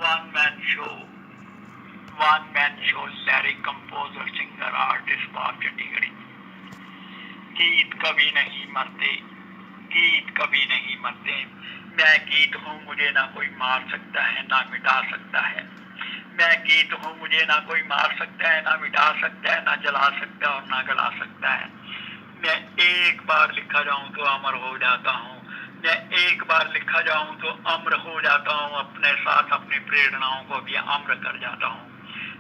One man show lyric composer singer artist बाप चंडीगढ़ी। गीत कभी नहीं मरते, गीत कभी नहीं मरते। मैं गीत हूँ, मुझे ना कोई मार सकता है ना मिटा सकता है। मैं गीत हूँ, मुझे ना कोई मार सकता है ना मिटा सकता है, ना जला सकता है और ना गला सकता है। मैं एक बार लिखा जाऊं तो अमर हो जाता हूँ। मैं एक बार लिखा जाऊं तो अमर हो जाता हूँ। अपने साथ अपनी प्रेरणाओं को भी अमर कर जाता हूँ।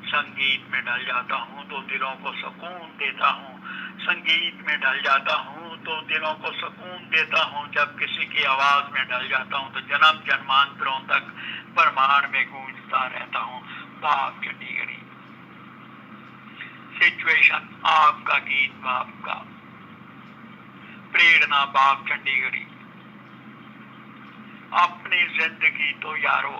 संगीत में ढल जाता हूँ तो दिलों को सुकून देता हूँ। संगीत में ढल जाता हूँ तो दिलों को सुकून देता हूँ। जब किसी की आवाज में ढल जाता हूँ तो जन्म जन्मांतरों तक ब्रह्मांड में गूंजता रहता हूँ। बाप चंडीगढ़ी। सिचुएशन आपका, गीत बाप का, प्रेरणा बाप चंडीगढ़ी। अपनी जिंदगी तो यारो,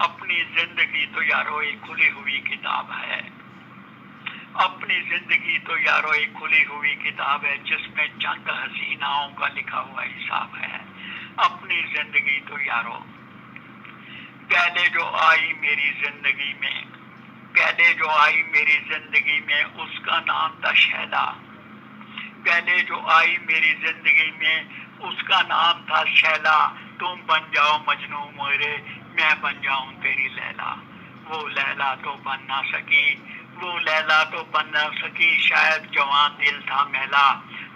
अपनी जिंदगी तो यारो एक खुली हुई किताब है। अपनी जिंदगी तो यारो एक खुली हुई किताब है, जिसमें चंद हसीनाओं का लिखा हुआ हिसाब है। अपनी जिंदगी तो यारो। पहले जो आई मेरी जिंदगी में, पहले जो आई मेरी जिंदगी में, उसका नाम था शैला। पहले जो आई मेरी जिंदगी में, उसका नाम था शैला। तुम बन जाओ मजनू मोरे, मैं बन जाऊं तेरी लैला। वो लैला तो बन ना सकी, वो लैला तो बन ना सकी, शायद जवान दिल था मैला।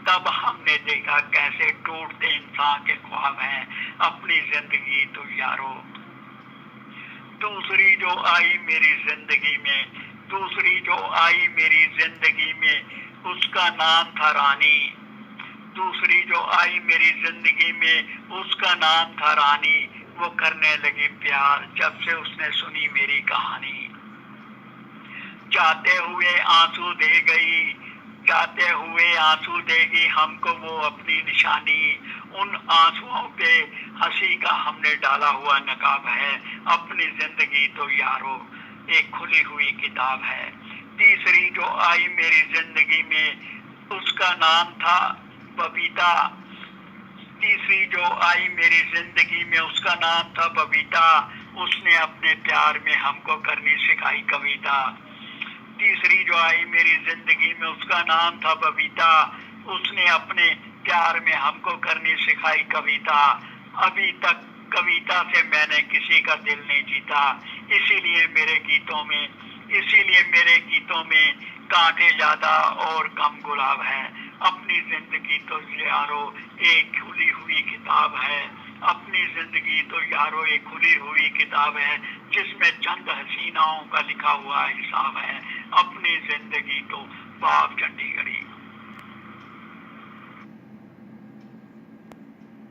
तब हमने देखा कैसे टूटते इंसान के ख्वाब हैं। अपनी जिंदगी तो यारो। दूसरी जो आई मेरी जिंदगी में, दूसरी जो आई मेरी जिंदगी में, उसका नाम था रानी। दूसरी जो आई मेरी जिंदगी में, उसका नाम था रानी। वो करने लगी प्यार जब से उसने सुनी मेरी कहानी। जाते हुए आंसू दे गई, जाते हुए आंसू देगी हमको वो अपनी निशानी। उन आंसुओं पे हंसी का हमने डाला हुआ नकाब है। अपनी जिंदगी तो यारो एक खुली हुई किताब है। तीसरी जो आई मेरी जिंदगी में, उसका नाम था बबीता। तीसरी जो आई मेरी जिंदगी में, उसका नाम था बबीता। उसने अपने प्यार में हमको करनी सिखाई कविता। तीसरी जो आई मेरी जिंदगी में, उसका नाम था बबीता। उसने अपने प्यार में हमको करनी सिखाई कविता। अभी तक कविता से मैंने किसी का दिल नहीं जीता, इसीलिए मेरे गीतों में, इसीलिए मेरे गीतों में कांटे ज्यादा और कम गुलाब है। अपनी जिंदगी तो यारो एक खुली हुई किताब है। अपनी जिंदगी तो यारो एक खुली हुई किताब है, जिसमें चंद हसीनाओं का लिखा हुआ हिसाब है। अपनी जिंदगी तो बाप चंडीगढ़ी।